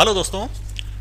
Hello दोस्तों।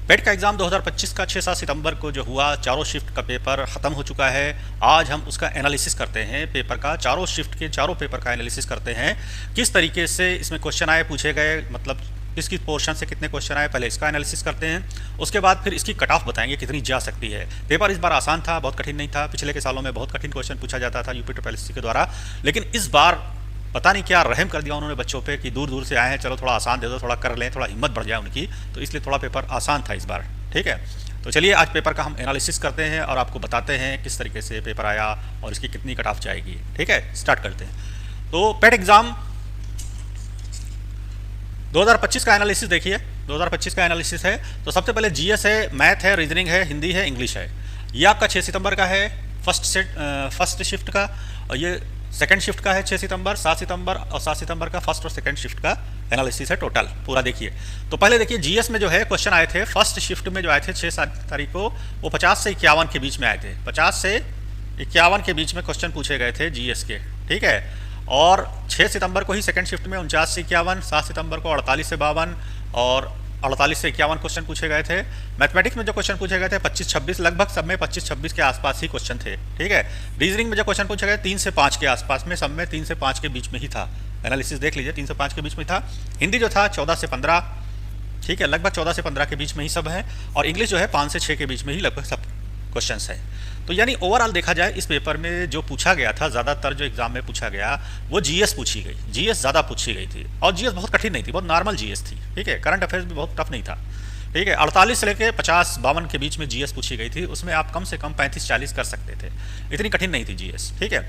पेट का exam 2025 का 6-7 सितंबर को जो हुआ, चारों शिफ्ट का पेपर ख़त्म हो चुका है। आज हम उसका एनालिसिस करते हैं, पेपर का चारों शिफ्ट के चारों पेपर का एनालिसिस करते हैं। किस तरीके से इसमें क्वेश्चन आए, पूछे गए, मतलब किस किस पोर्शन से कितने क्वेश्चन आए, पहले इसका एनालिसिस करते हैं। उसके बाद फिर इसकी कट ऑफ बताएंगे कितनी जा सकती है। पेपर इस बार आसान था, बहुत कठिन नहीं था। पिछले के सालों में बहुत कठिन क्वेश्चन पूछा जाता था यूपी ट्रिपल एससी के द्वारा, लेकिन इस बार पता नहीं क्या रहम कर दिया उन्होंने बच्चों पे कि दूर दूर से आए हैं, चलो थोड़ा आसान दे दो, थोड़ा कर लें, थोड़ा हिम्मत बढ़ जाए उनकी, तो इसलिए थोड़ा पेपर आसान था इस बार। ठीक है, तो चलिए आज पेपर का हम एनालिसिस करते हैं और आपको बताते हैं किस तरीके से पेपर आया और इसकी कितनी कट ऑफ जाएगी। ठीक है, स्टार्ट करते हैं। तो पेट एग्ज़ाम 2025 का एनालिसिस देखिए। 2025 का एनालिसिस है तो सबसे पहले जीएस है, मैथ है, रीजनिंग है, हिंदी है, इंग्लिश है। ये आपका 6 सितंबर का है फर्स्ट शिफ्ट का, और ये सेकंड शिफ्ट का है 6 सितंबर, 7 सितंबर और 7 सितंबर का फर्स्ट और सेकंड शिफ्ट का एनालिसिस है टोटल पूरा। देखिए तो पहले देखिए जीएस में जो है क्वेश्चन आए थे फर्स्ट शिफ्ट में, जो आए थे 6-7 तारीख को, वो 50 से 51 के बीच में आए थे। 50 से 51 के बीच में क्वेश्चन पूछे गए थे जीएस के। ठीक है, और 6 सितंबर को ही सेकंड शिफ्ट में 49 से 51, 7 सितंबर को 48 से 52 और 48 से 51 क्वेश्चन पूछे गए थे। मैथमेटिक्स में जो क्वेश्चन पूछे गए थे 25-26, लगभग सब में 25-26 के आसपास ही क्वेश्चन थे। ठीक है, रीजनिंग में जो क्वेश्चन पूछे गए 3 से 5 के आसपास में, सब में 3 से 5 के बीच में ही था। एनालिसिस देख लीजिए, 3 से 5 के बीच में था। हिंदी जो था 14 से 15, ठीक है, लगभग 14 से 15 के बीच में ही सब है। और इंग्लिश जो है 5 से 6 के बीच में ही लगभग सब क्वेश्चंस हैं। तो यानी ओवरऑल देखा जाए इस पेपर में जो पूछा गया था, ज़्यादातर जो एग्जाम में पूछा गया वो जीएस पूछी गई, जीएस ज़्यादा पूछी गई थी। और जीएस बहुत कठिन नहीं थी, बहुत नॉर्मल जीएस थी। ठीक है, करंट अफेयर्स भी बहुत टफ नहीं था। ठीक है, 48 से लेकर 50-52 के बीच में जीएस पूछी गई थी, उसमें आप कम से कम 35-40 कर सकते थे, इतनी कठिन नहीं थी जीएस। ठीक है,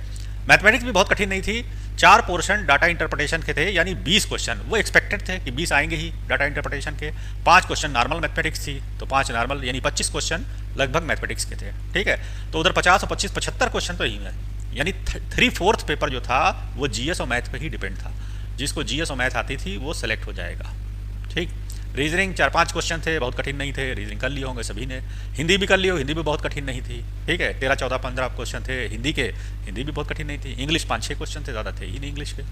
मैथमेटिक्स भी बहुत कठिन नहीं थी। 4 पोर्शन डाटा इंटरप्रिटेशन के थे, यानी 20 क्वेश्चन वो एक्सपेक्टेड थे कि 20 आएंगे ही डाटा इंटरप्रिटेशन के। 5 क्वेश्चन नॉर्मल मैथमेटिक्स थी, तो 5 नॉर्मल, यानी 25 क्वेश्चन लगभग मैथमेटिक्स के थे। ठीक है, तो उधर 50 और 25 75 क्वेश्चन तो यही है, यानी 3/4 पेपर जो था वो जीएस और मैथ पे ही डिपेंड था। जिसको जीएस और मैथ आती थी वो सेलेक्ट हो जाएगा। ठीक, रीजनिंग 4-5 क्वेश्चन थे, बहुत कठिन नहीं थे, रीजनिंग कर लिए होंगे सभी ने। हिंदी भी कर लियो, हिंदी भी बहुत कठिन नहीं थी। ठीक है, 13, 14, 15 क्वेश्चन थे हिंदी के, हिंदी भी बहुत कठिन नहीं थी। इंग्लिश 5-6 क्वेश्चन थे, ज़्यादा थे ही नहीं इंग्लिश के।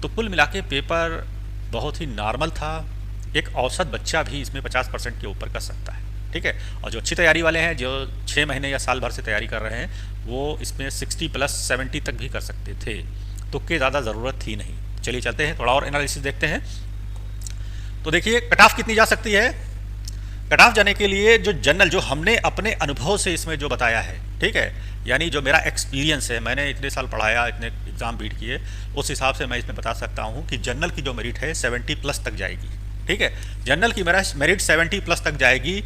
तो कुल मिला के पेपर बहुत ही नॉर्मल था। एक औसत बच्चा भी इसमें 50% के ऊपर कर सकता है। ठीक है, और जो अच्छी तैयारी वाले हैं, जो 6 महीने या साल भर से तैयारी कर रहे हैं, वो इसमें 60+70 तक भी कर सकते थे। तुक्के ज़्यादा ज़रूरत थी नहीं। चलिए चलते हैं, थोड़ा और एनालिसिस देखते हैं। तो देखिए कट ऑफ कितनी जा सकती है। कट ऑफ जाने के लिए जो जनरल, जो हमने अपने अनुभव से इसमें जो बताया है, ठीक है, यानी जो मेरा एक्सपीरियंस है, मैंने इतने साल पढ़ाया, इतने एग्जाम बीट किए, उस हिसाब से मैं इसमें बता सकता हूँ कि जनरल की जो मेरिट है 70+ तक जाएगी। ठीक है, जनरल की मेरा मेरिट 70+ तक जाएगी,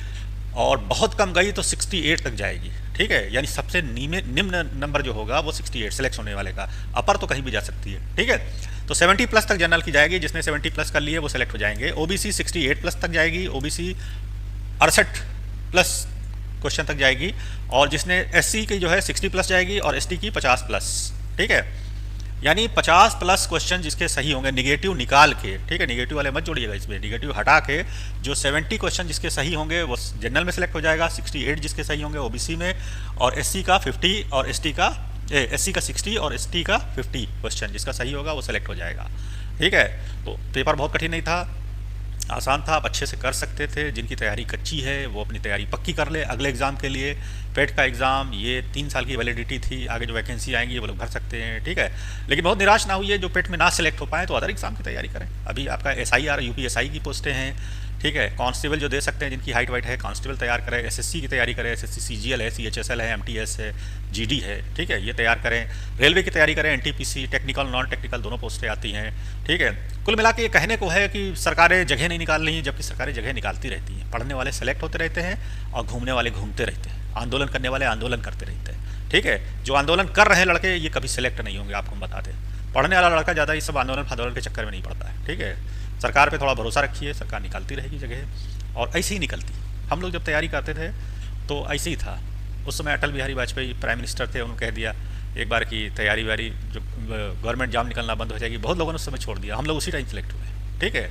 और बहुत कम गई तो 68 तक जाएगी। ठीक है, यानी सबसे निम्न नंबर जो होगा वो 68 सेलेक्ट होने वाले का, अपर तो कहीं भी जा सकती है। ठीक है, तो 70+ तक जनरल की जाएगी, जिसने 70+ कर लिए वो सेलेक्ट हो जाएंगे। ओबीसी 68+ तक जाएगी, ओबीसी 68+ क्वेश्चन तक जाएगी, और जिसने एससी की जो है 60+ जाएगी, और एसटी की 50+। ठीक है, यानी 50+ क्वेश्चन जिसके सही होंगे, निगेटिव निकाल के। ठीक है, निगेटिव वाले मत जोड़िएगा इसमें, निगेटिव हटा के जो 70 क्वेश्चन जिसके सही होंगे वो जनरल में सेलेक्ट हो जाएगा, 68 जिसके सही होंगे ओबीसी में, और एससी का 50 और एससी का 60 और एसटी का 50 क्वेश्चन जिसका सही होगा वो सेलेक्ट हो जाएगा। ठीक है, तो पेपर बहुत कठिन नहीं था, आसान था, आप अच्छे से कर सकते थे। जिनकी तैयारी कच्ची है वो अपनी तैयारी पक्की कर ले अगले एग्ज़ाम के लिए। पेट का एग्ज़ाम ये 3 साल की वैलिडिटी थी, आगे जो वैकेंसी आएंगी वो लोग भर सकते हैं। ठीक है, लेकिन बहुत निराश ना हुई, जो पेट में ना सेलेक्ट हो पाए तो अदर एग्ज़ाम की तैयारी करें। अभी आपका एसआईआर यूपीएसआई की पोस्टें हैं। ठीक है, कांस्टेबल जो दे सकते हैं, जिनकी हाइट वाइट है, कांस्टेबल तैयार करें। एसएससी की तैयारी करें, एसएससी सीजीएल है, सीएचएसएल है, एमटीएस है, जीडी है। ठीक है, ये तैयार करें। रेलवे की तैयारी करें, एनटीपीसी, टेक्निकल नॉन टेक्निकल दोनों पोस्टें आती हैं। ठीक है, कुल मिला के ये कहने को है कि सरकारें जगह नहीं निकाल रही हैं, जबकि सरकारें जगह निकालती रहती हैं। पढ़ने वाले सेलेक्ट होते रहते हैं और घूमने वाले घूमते रहते हैं, आंदोलन करने वाले आंदोलन करते रहते हैं। ठीक है, जो आंदोलन कर रहे हैं लड़के ये कभी सेलेक्ट नहीं होंगे, आपको हम बता दें। पढ़ने वाला लड़का ज़्यादा इस सब आंदोलन के चक्कर में नहीं पड़ता है। ठीक है, सरकार पे थोड़ा भरोसा रखिए, सरकार निकालती रहेगी जगह, और ऐसे ही निकलती। हम लोग जब तैयारी करते थे तो ऐसे ही था। उस समय अटल बिहारी वाजपेयी प्राइम मिनिस्टर थे, उन्होंने कह दिया एक बार की तैयारी वारी जो गवर्नमेंट जॉब निकलना बंद हो जाएगी, बहुत लोगों ने उस समय छोड़ दिया। हम लोग उसी टाइम सेलेक्ट हुए। ठीक है,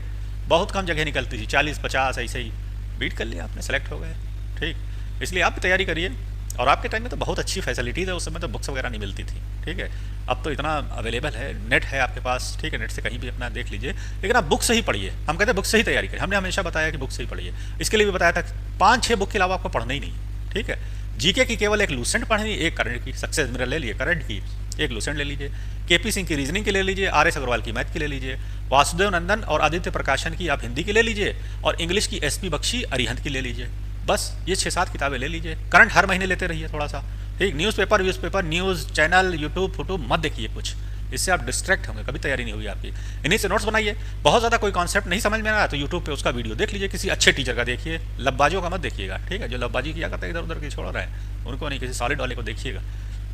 बहुत कम जगह निकलती थी, 40-50 ऐसे ही बीट कर लिया आपने, सेलेक्ट हो गए। ठीक, इसलिए आप भी तैयारी करिए, और आपके टाइम में तो बहुत अच्छी फैसिलिटीज़ है, उस समय तो बुक्स वगैरह नहीं मिलती थी, ठीक है। अब तो इतना अवेलेबल है, नेट है आपके पास, ठीक है, नेट से कहीं भी अपना देख लीजिए। लेकिन आप बुक से ही पढ़िए, हम कहते हैं बुक से ही तैयारी करें। हमने हमेशा बताया कि बुक से ही पढ़िए, इसके लिए भी बताया था 5-6 बुक के अलावा आपको पढ़ना ही नहीं है, ठीक है। जीके की केवल एक लूसेंट पढ़नी, एक करंट की, सक्सेस मिरर ले लिए करंट की, एक लूसेंट ले लीजिए, केपी सिंह की रीजनिंग की ले लीजिए, आर.एस. अग्रवाल की मैथ की ले लीजिए, वासुदेव नंदन और आदित्य प्रकाशन की आप हिंदी की ले लीजिए, और इंग्लिश की एस.पी. बख्शी अरिहंत की ले लीजिए। बस ये 6-7 किताबें ले लीजिए। करंट हर महीने लेते रहिए थोड़ा सा, ठीक। Newspaper news channel YouTube photo मत देखिए कुछ, इससे आप डिस्ट्रैक्ट होंगे, कभी तैयारी नहीं होगी आपकी। इन्हीं से नोट्स बनाइए। बहुत ज़्यादा कोई कॉन्सेप्ट नहीं समझ में आ रहा तो यूट्यूब पे उसका वीडियो देख लीजिए, किसी अच्छे टीचर का देखिए, लब्बाजियों का मत देखिएगा, ठीक है। जो लब्बाजी किया करते हैं इधर उधर की छोड़ रहा है उनको नहीं, किसी सॉलिड वाले को देखिएगा,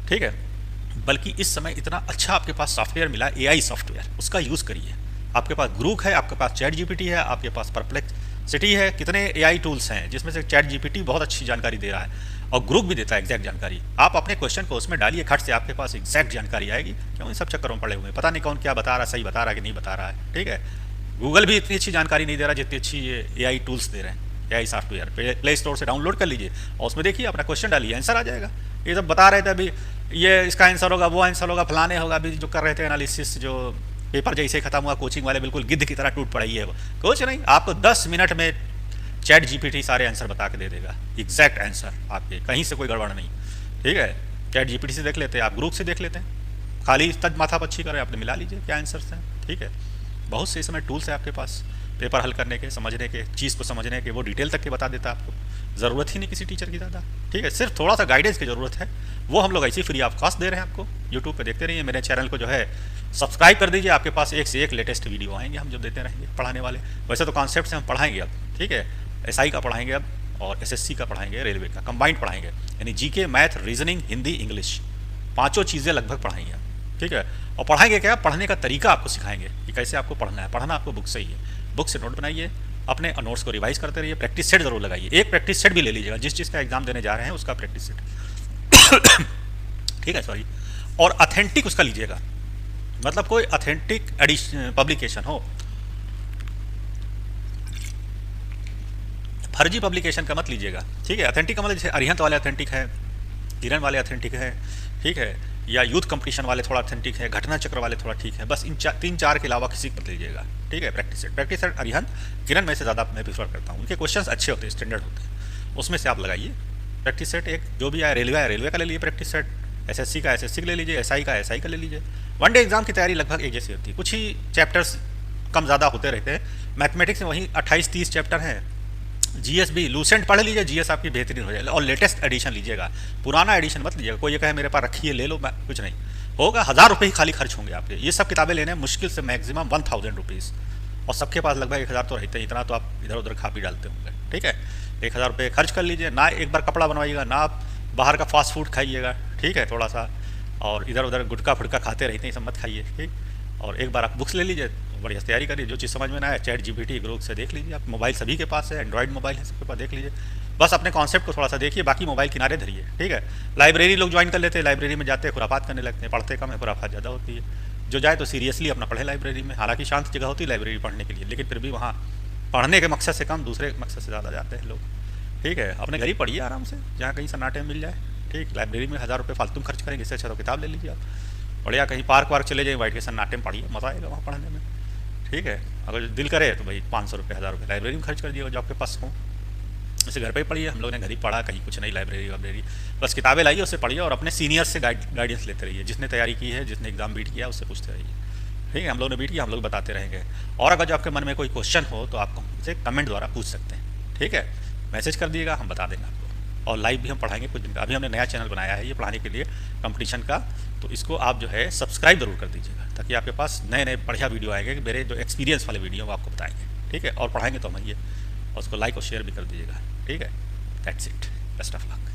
ठीक है। बल्कि इस समय इतना अच्छा आपके पास सॉफ्टवेयर मिला, एआई सॉफ्टवेयर, उसका यूज़ करिए। आपके पास ग्रूक है, आपके पास चैट जीपीटी है, आपके पास परप्लेक्सिटी है, कितने एआई टूल्स हैं जिसमें से चैट जीपीटी बहुत अच्छी जानकारी दे रहा है और ग्रूक भी देता है एग्जैक्ट जानकारी। आप अपने क्वेश्चन को उसमें डालिए, खट से आपके पास एग्जैक्ट जानकारी आएगी। क्यों इन सब चक्करों में पड़े हुए हैं, पता नहीं कौन क्या बता रहा है, सही बता रहा है कि नहीं बता रहा है, ठीक है। गूगल भी इतनी अच्छी जानकारी नहीं दे रहा जितनी अच्छी ये एआई टूल्स दे रहे हैं, एआई सॉफ्टवेयर। प्ले स्टोर से डाउनलोड कर लीजिए और उसमें देखिए, अपना क्वेश्चन डालिए, आंसर आ जाएगा। ये सब बता रहे थे अभी, ये इसका आंसर होगा, वो आंसर होगा, फलाने होगा, अभी जो कर रहे थे एनालिसिस, जो पेपर जैसे खत्म हुआ कोचिंग वाले बिल्कुल गिद्ध की तरह टूट पड़ी है वो। कुछ नहीं, आपको 10 मिनट में चैट जीपीटी सारे आंसर बता के दे देगा, एग्जैक्ट आंसर आपके, कहीं से कोई गड़बड़ नहीं, ठीक है। चैट जीपीटी से देख लेते हैं आप, ग्रुप से देख लेते हैं, खाली तज माथा पच्छी करें, आपने मिला लीजिए क्या आंसर्स हैं, ठीक है। बहुत से समय टूल्स है आपके पास पेपर हल करने के, समझने के, चीज़ को समझने के, वो डिटेल तक के बता देता है आपको, ज़रूरत ही नहीं किसी टीचर की ज़्यादा, ठीक है। सिर्फ थोड़ा सा गाइडेंस की ज़रूरत है, वो हम लोग ऐसी फ्री ऑफ कॉस्ट दे रहे हैं आपको। यूट्यूब पे देखते रहिए, मेरे चैनल को जो है सब्सक्राइब कर दीजिए, आपके पास एक से एक लेटेस्ट वीडियो आएंगे हम जो देते रहेंगे पढ़ाने वाले। वैसे तो कॉन्सेप्ट से हम पढ़ाएंगे अब, ठीक है, एसआई का पढ़ाएंगे अब, और एसएससी का पढ़ाएंगे, रेलवे का कंबाइंड पढ़ाएंगे, यानी GK, math, reasoning, Hindi, English, पाँचों चीज़ें लगभग पढ़ाएंगे आप, ठीक है। और पढ़ाएंगे क्या, पढ़ने का तरीका आपको सिखाएंगे कि कैसे आपको पढ़ना है। पढ़ना आपको बुक से ही है, बुक से नोट बनाइए, अपने नोट्स को रिवाइज करते रहिए, प्रैक्टिस सेट जरूर लगाइए, एक प्रैक्टिस सेट भी ले लीजिएगा, जिस चीज़ का एग्जाम देने जा रहे हैं उसका प्रैक्टिस सेट ठीक है, सॉरी। और ऑथेंटिक उसका लीजिएगा, मतलब कोई ऑथेंटिक पब्लिकेशन हो, फर्जी पब्लिकेशन का मत लीजिएगा, ठीक है। ऑथेंटिक का मतलब जैसे अरिहंत वाले ऑथेंटिक है, किरण वाले ऑथेंटिक है, ठीक है, या यूथ कंपटीशन वाले थोड़ा ऑथेंटिक है, घटना चक्र वाले थोड़ा ठीक है, बस इन 3-4 के अलावा किसी को मत लीजिएगा, ठीक है। प्रैक्टिस सेट अरिहंत, किरण में से ज़्यादा मैं प्रीफर करता हूँ, उनके क्वेश्चंस अच्छे होते हैं, स्टैंडर्ड होते हैं, उसमें से आप लगाइए प्रैक्टिस सेट। एक जो भी आए, रेलवे का ले लीजिए प्रैक्टिस सेट, एसएससी का ले लीजिए, एसआई का ले लीजिए। वनडे एग्जाम की तैयारी लगभग एक जैसी होती है, कुछ ही चैप्टर्स कम ज़्यादा होते रहते हैं। मैथमेटिक्स में वहीं 28-30 चैप्टर हैं। जीएस भी लूसेंट पढ़ लीजिए, जीएस आपकी बेहतरीन हो जाएगी। और लेटेस्ट एडिशन लीजिएगा, पुराना एडिशन मत लीजिएगा। कोई ये कहे मेरे पास रखिए ले लो, कुछ नहीं होगा, 1000 रुपये ही खाली खर्च होंगे आपके। ये सब किताबें लेने मुश्किल से मैक्सिमम 1000 रुपीज़, और सबके पास लगभग 1000 तो रहते हैं, इतना तो आप इधर उधर खा पी डालते होंगे, ठीक है। 1000 रुपये खर्च कर लीजिए ना, एक बार कपड़ा बनवाइएगा ना, आप बाहर का फास्ट फूड खाइएगा, ठीक है, थोड़ा सा, और इधर उधर गुटखा फुटका खाते रहते हैं, सब मत खाइए, ठीक। और एक बार आप बुक्स ले लीजिए, बढ़िया तैयारी करिए, जो चीज़ समझ में ना आए चैट जीपीटी ग्रुप से देख लीजिए। आप मोबाइल सभी के पास है, एंड्रॉइड मोबाइल है सबके पास, देख लीजिए। बस अपने कॉन्सेप्ट को थोड़ा सा देखिए, बाकी मोबाइल किनारे धरिए, ठीक है। लाइब्रेरी लोग ज्वाइन कर लेते हैं, लाइब्रेरी में जाते हैं खुराफात करने लगते हैं, पढ़ते कम है, खुराफात ज़्यादा होती है। जो जाए तो सीरियसली अपना पढ़े लाइब्रेरी में, हालांकि शांत जगह होती है लाइब्रेरी पढ़ने के लिए, लेकिन फिर भी वहाँ पढ़ने के मकसद से कम दूसरे मकसद से ज़्यादा जाते हैं लोग, ठीक है। अपने घर ही पढ़िए आराम से, जहाँ कहीं सन्नाटे मिल जाए, ठीक। लाइब्रेरी में 1000 रुपये फालतू खर्च करेंगे, इससे अच्छा तो किताब ले लीजिए आप, बढ़िया कहीं पार्क वार्क चले जाए, वाइट के सन्नाटे में पढ़िए, मज़ा आएगा वहाँ पढ़ने में, ठीक है। अगर दिल करे तो भाई 500 रुपये 1000 रुपये लाइब्रेरी में खर्च कर दिएगा जो आपके पास हो। जैसे घर पे ही पढ़िए, हम लोग ने घर ही पढ़ा, कहीं कुछ नहीं लाइब्रेरी, बस किताबें लाइए, उससे पढ़िए और अपने सीनियर से गाइडेंस लेते रहिए, जिसने तैयारी की है, जिसने एग्जाम बीट किया उससे पूछते रहिए, ठीक है। हम लोग ने बीट किया, हम लोग बताते रहेंगे। और अगर जो आपके मन में कोई क्वेश्चन हो तो आप हमसे कमेंट द्वारा पूछ सकते हैं, ठीक है। मैसेज कर दिएगा, हम बता देंगे आपको। और लाइव भी हम पढ़ाएंगे कुछ दिन का, अभी हमने नया चैनल बनाया है ये पढ़ाने के लिए कंपटीशन का, तो इसको आप जो है सब्सक्राइब जरूर कर दीजिएगा, ताकि आपके पास नए नए बढ़िया वीडियो आएंगे, कि मेरे जो एक्सपीरियंस वाले वीडियो वो आपको बताएंगे, ठीक है। और पढ़ाएंगे तो हम ये, और उसको लाइक और शेयर भी कर दीजिएगा, ठीक है। That's it, best of luck.